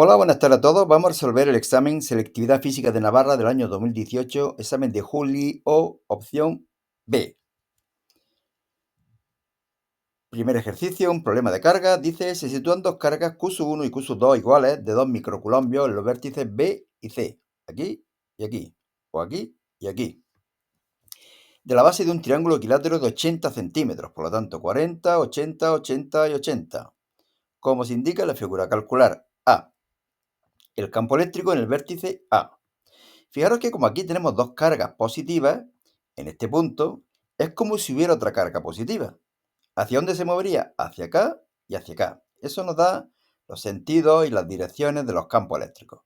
Hola, buenas tardes a todos. Vamos a resolver el examen Selectividad Física de Navarra del año 2018, examen de Juli o opción B. Primer ejercicio, un problema de carga. Dice, se sitúan dos cargas Q1 y Q2 iguales de 2 microculombios en los vértices B y C. Aquí y aquí. O aquí y aquí. De la base de un triángulo equilátero de 80 centímetros. Por lo tanto, 40, 80, 80 y 80. Como se indica en la figura, calcular A. El campo eléctrico en el vértice A. Fijaros que como aquí tenemos dos cargas positivas, en este punto, es como si hubiera otra carga positiva. ¿Hacia dónde se movería? Hacia acá y hacia acá. Eso nos da los sentidos y las direcciones de los campos eléctricos.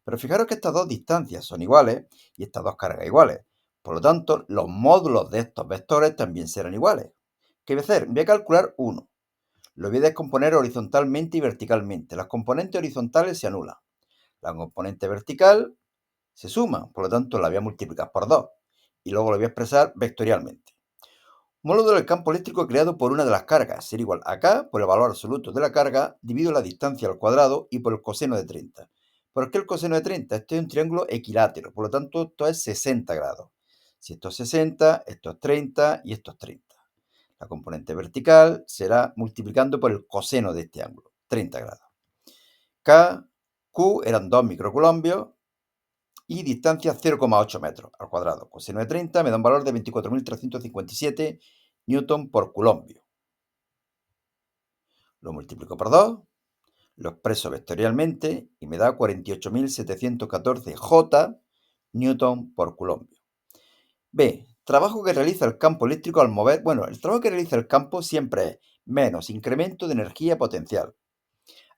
Pero fijaros que estas dos distancias son iguales y estas dos cargas iguales. Por lo tanto, los módulos de estos vectores también serán iguales. ¿Qué voy a hacer? Voy a calcular uno. Lo voy a descomponer horizontalmente y verticalmente. Las componentes horizontales se anulan. La componente vertical se suma, por lo tanto la voy a multiplicar por 2 y luego lo voy a expresar vectorialmente. Módulo del campo eléctrico creado por una de las cargas será igual a K por el valor absoluto de la carga dividido la distancia al cuadrado y por el coseno de 30. ¿Por qué el coseno de 30? Este es un triángulo equilátero, por lo tanto esto es 60 grados. Si esto es 60, esto es 30 y esto es 30. La componente vertical será multiplicando por el coseno de este ángulo, 30 grados. K, Q eran 2 microculombios y distancia 0,8 metros al cuadrado. Coseno de 30 me da un valor de 24.357 newton por culombio. Lo multiplico por 2, lo expreso vectorialmente y me da 48.714 J newton por culombio. B. Trabajo que realiza el campo eléctrico al mover. Bueno, el trabajo que realiza el campo siempre es menos incremento de energía potencial.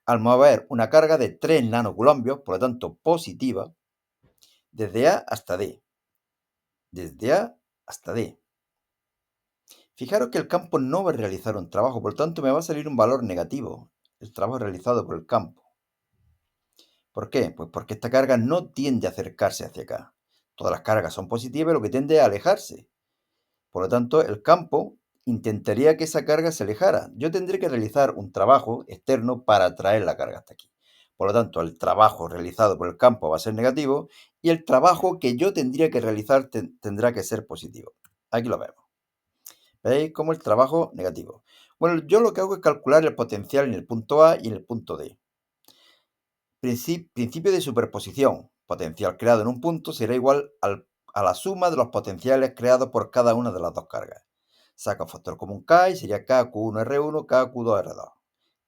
Al mover una carga de 3 nanoculombios, por lo tanto positiva, desde A hasta D. Desde A hasta D. Fijaros que el campo no va a realizar un trabajo, por lo tanto me va a salir un valor negativo, el trabajo realizado por el campo. ¿Por qué? Pues porque esta carga no tiende a acercarse hacia acá. Todas las cargas son positivas, lo que tiende a alejarse. Por lo tanto, el campo intentaría que esa carga se alejara. Yo tendré que realizar un trabajo externo para atraer la carga hasta aquí. Por lo tanto, el trabajo realizado por el campo va a ser negativo y el trabajo que yo tendría que realizar tendrá que ser positivo. Aquí lo vemos. ¿Veis cómo el trabajo negativo? Bueno, yo lo que hago es calcular el potencial en el punto A y en el punto D. Principio de superposición. Potencial creado en un punto será igual a la suma de los potenciales creados por cada una de las dos cargas. Saca un factor común K y sería KQ1R1, KQ2R2.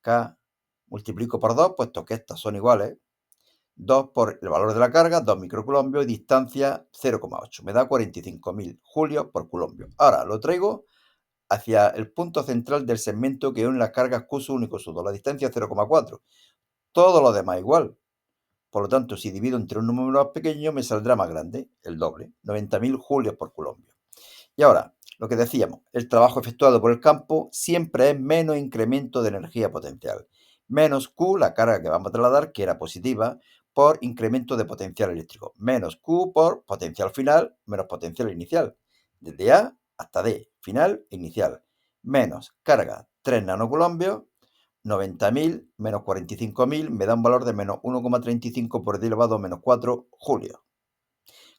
K multiplico por 2, puesto que estas son iguales. 2 por el valor de la carga, 2 microculombios y distancia 0,8. Me da 45.000 julios por culombio. Ahora lo traigo hacia el punto central del segmento que une las cargas Q1 y Q2. La distancia es 0,4. Todo lo demás igual. Por lo tanto, si divido entre un número más pequeño, me saldrá más grande, el doble, 90.000 julios por culombio. Y ahora, lo que decíamos, el trabajo efectuado por el campo siempre es menos incremento de energía potencial. Menos Q, la carga que vamos a trasladar, que era positiva, por incremento de potencial eléctrico. Menos Q por potencial final menos potencial inicial. Desde A hasta D, final e inicial. Menos carga 3 nanoculombios, 90.000 menos 45.000 me da un valor de menos 1,35 por 10 elevado a menos 4 julios.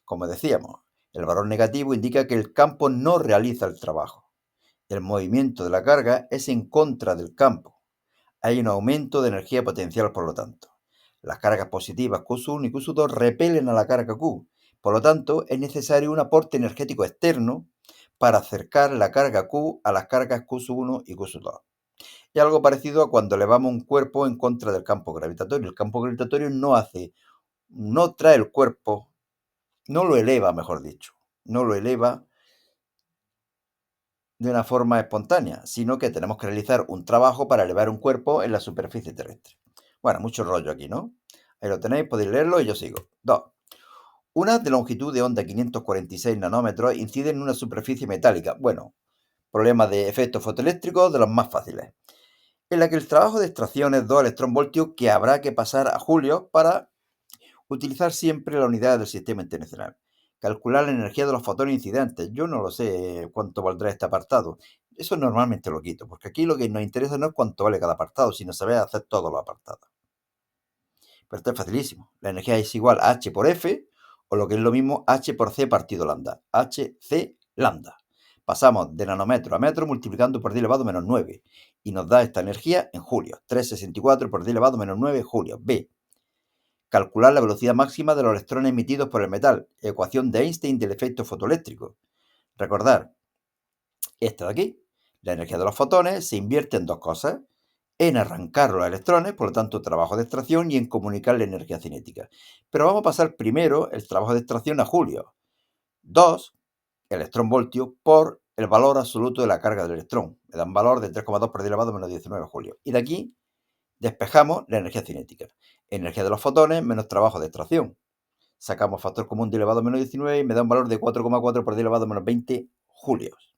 Como decíamos, el valor negativo indica que el campo no realiza el trabajo. El movimiento de la carga es en contra del campo. Hay un aumento de energía potencial, por lo tanto. Las cargas positivas Q1 y Q2 repelen a la carga Q. Por lo tanto, es necesario un aporte energético externo para acercar la carga Q a las cargas Q1 y Q2. Y algo parecido a cuando elevamos un cuerpo en contra del campo gravitatorio. El campo gravitatorio no trae el cuerpo, no lo eleva, mejor dicho, no lo eleva de una forma espontánea, sino que tenemos que realizar un trabajo para elevar un cuerpo en la superficie terrestre. Bueno, mucho rollo aquí, ¿no? Ahí lo tenéis, podéis leerlo y yo sigo. 2. Una de longitud de onda 546 nanómetros incide en una superficie metálica. Bueno, problema de efecto fotoeléctrico de los más fáciles, en la que el trabajo de extracción es 2 electronvoltios que habrá que pasar a julio para utilizar siempre la unidad del sistema internacional. Calcular la energía de los fotones incidentes. Yo no lo sé cuánto valdrá este apartado. Eso normalmente lo quito, porque aquí lo que nos interesa no es cuánto vale cada apartado, sino saber hacer todos los apartados. Pero esto es facilísimo. La energía es igual a H por F, o lo que es lo mismo, H por C partido lambda. HC lambda. Pasamos de nanómetro a metro multiplicando por 10 elevado menos 9. Y nos da esta energía en julios. 364 por 10 elevado menos 9 julios. B. Calcular la velocidad máxima de los electrones emitidos por el metal. Ecuación de Einstein del efecto fotoeléctrico. Recordar, esta de aquí. La energía de los fotones se invierte en dos cosas: en arrancar los electrones, por lo tanto trabajo de extracción, y en comunicar la energía cinética. Pero vamos a pasar primero el trabajo de extracción a julio. 2 electronvoltios por el valor absoluto de la carga del electrón. Me da un valor de 3,2 por 10 elevado menos 19 julio. Y de aquí despejamos la energía cinética. Energía de los fotones menos trabajo de extracción. Sacamos factor común de elevado menos 19 y me da un valor de 4,4 por 10 elevado menos 20 julios.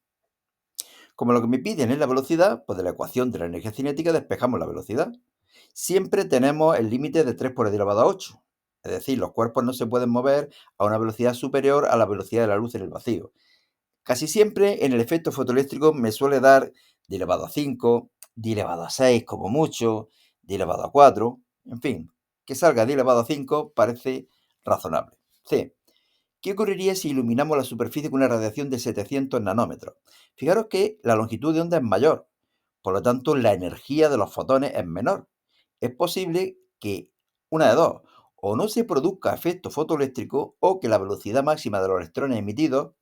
Como lo que me piden es la velocidad, pues de la ecuación de la energía cinética despejamos la velocidad. Siempre tenemos el límite de 3 por 10 elevado a 8. Es decir, los cuerpos no se pueden mover a una velocidad superior a la velocidad de la luz en el vacío. Casi siempre en el efecto fotoeléctrico me suele dar de elevado a 5, de elevado a 6 como mucho, de elevado a 4, en fin, que salga de elevado a 5 parece razonable. C. ¿Qué ocurriría si iluminamos la superficie con una radiación de 700 nanómetros? Fijaros que la longitud de onda es mayor, por lo tanto la energía de los fotones es menor. Es posible que una de dos, o no se produzca efecto fotoeléctrico o que la velocidad máxima de los electrones emitidos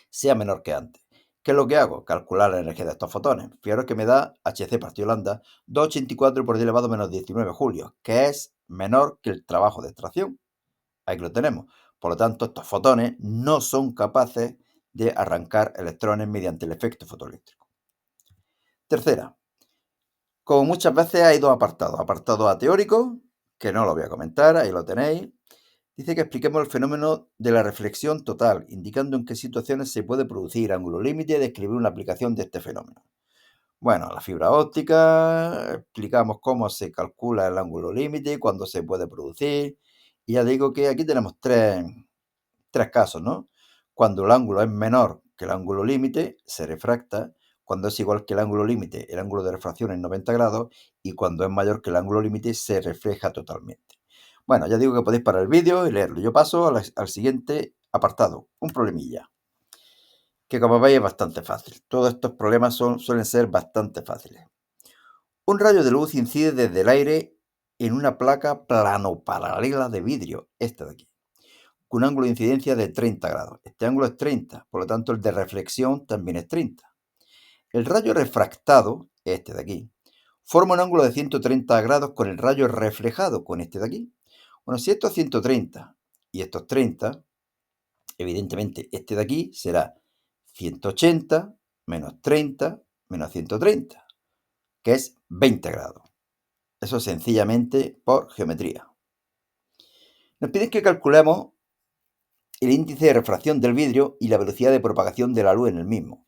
sea menor que antes. ¿Qué es lo que hago? Calcular la energía de estos fotones. Fijaros que me da Hc partido lambda 284 por 10 elevado menos 19 julios, que es menor que el trabajo de extracción. Ahí lo tenemos. Por lo tanto, estos fotones no son capaces de arrancar electrones mediante el efecto fotoeléctrico. Tercera, como muchas veces hay dos apartados. Apartado A teórico, que no lo voy a comentar, ahí lo tenéis. Dice que expliquemos el fenómeno de la reflexión total, indicando en qué situaciones se puede producir ángulo límite y describir una aplicación de este fenómeno. Bueno, la fibra óptica, explicamos cómo se calcula el ángulo límite, cuándo se puede producir. Y ya digo que aquí tenemos tres casos, ¿no? Cuando el ángulo es menor que el ángulo límite, se refracta. Cuando es igual que el ángulo límite, el ángulo de refracción es 90 grados. Y cuando es mayor que el ángulo límite, se refleja totalmente. Bueno, ya digo que podéis parar el vídeo y leerlo. Yo paso al siguiente apartado, un problemilla, que como veis es bastante fácil. Todos estos problemas suelen ser bastante fáciles. Un rayo de luz incide desde el aire en una placa plano-paralela de vidrio, esta de aquí, con un ángulo de incidencia de 30 grados. Este ángulo es 30, por lo tanto el de reflexión también es 30. El rayo refractado, este de aquí, forma un ángulo de 130 grados con el rayo reflejado, con este de aquí. Bueno, si esto es 130 y esto es 30, evidentemente este de aquí será 180 menos 30 menos 130, que es 20 grados. Eso sencillamente por geometría. Nos piden que calculemos el índice de refracción del vidrio y la velocidad de propagación de la luz en el mismo.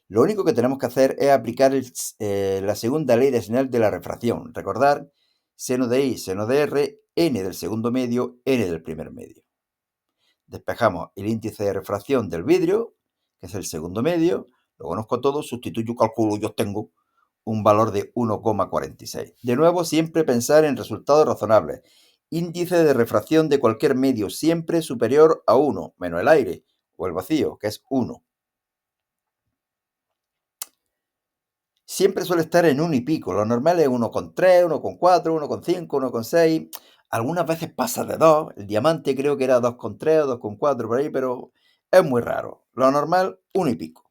Lo único que tenemos que hacer es aplicar la segunda ley de Snell de la refracción. Recordar, seno de I, seno de R, n del segundo medio, n del primer medio. Despejamos el índice de refracción del vidrio, que es el segundo medio, lo conozco todo, sustituyo, calculo, yo tengo un valor de 1,46. De nuevo, siempre pensar en resultados razonables. Índice de refracción de cualquier medio siempre superior a 1, menos el aire o el vacío, que es 1. Siempre suele estar en 1 y pico. Lo normal es 1,3, 1,4, 1,5, 1,6. Algunas veces pasa de 2. El diamante creo que era 2,3 o 2,4 por ahí, pero es muy raro. Lo normal, 1 y pico.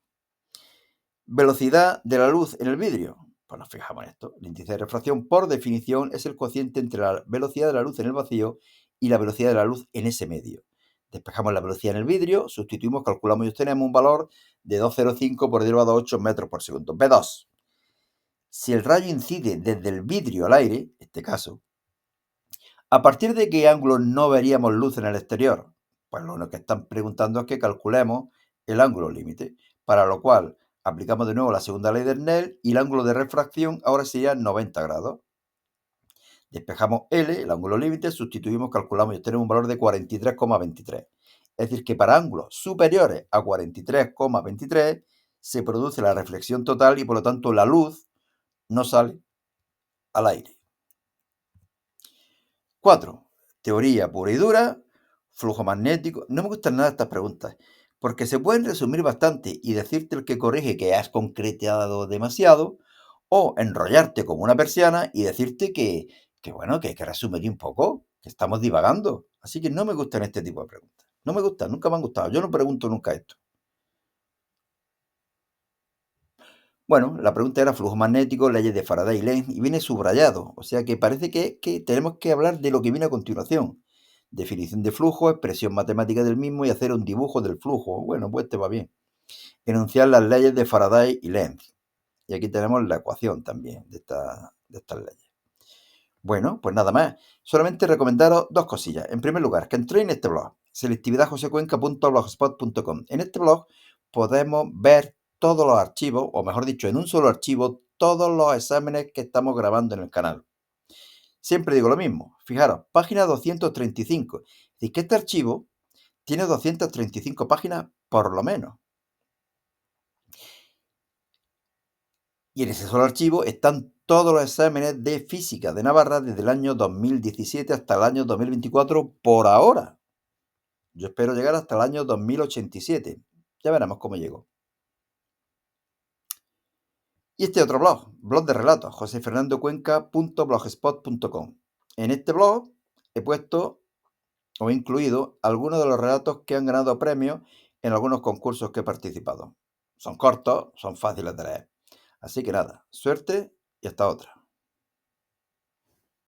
Velocidad de la luz en el vidrio. Pues nos fijamos en esto. El índice de refracción, por definición, es el cociente entre la velocidad de la luz en el vacío y la velocidad de la luz en ese medio. Despejamos la velocidad en el vidrio, sustituimos, calculamos y obtenemos un valor de 205 por 10 elevado a 8 metros por segundo. B2. Si el rayo incide desde el vidrio al aire, en este caso, ¿a partir de qué ángulo no veríamos luz en el exterior? Pues lo único que están preguntando es que calculemos el ángulo límite, para lo cual aplicamos de nuevo la segunda ley de Snell y el ángulo de refracción ahora sería 90 grados. Despejamos L, el ángulo límite, sustituimos, calculamos y obtenemos un valor de 43,23. Es decir, que para ángulos superiores a 43,23 se produce la reflexión total y por lo tanto la luz no sale al aire. 4. Teoría pura y dura, flujo magnético. No me gustan nada estas preguntas, porque se pueden resumir bastante y decirte el que corrige que has concretado demasiado, o enrollarte como una persiana y decirte que bueno, que hay que resumir un poco, que estamos divagando. Así que no me gustan este tipo de preguntas. No me gustan, nunca me han gustado. Yo no pregunto nunca esto. Bueno, la pregunta era flujo magnético, leyes de Faraday y Lenz, y viene subrayado, o sea que parece que tenemos que hablar de lo que viene a continuación. Definición de flujo, expresión matemática del mismo y hacer un dibujo del flujo. Bueno, pues te va bien. Enunciar las leyes de Faraday y Lenz. Y aquí tenemos la ecuación también de estas leyes. Bueno, pues nada más. Solamente recomendaros dos cosillas. En primer lugar, que entréis en este blog, selectividadjosecuenca.blogspot.com. En este blog podemos ver todos los archivos, o mejor dicho, en un solo archivo, todos los exámenes que estamos grabando en el canal. Siempre digo lo mismo. Fijaros, página 235. Es que este archivo tiene 235 páginas por lo menos. Y en ese solo archivo están todos los exámenes de física de Navarra desde el año 2017 hasta el año 2024 por ahora. Yo espero llegar hasta el año 2087. Ya veremos cómo llego. Y este otro blog de relatos, josefernandocuenca.blogspot.com. En este blog he puesto o he incluido algunos de los relatos que han ganado premios en algunos concursos que he participado. Son cortos, son fáciles de leer. Así que nada, suerte y hasta otra.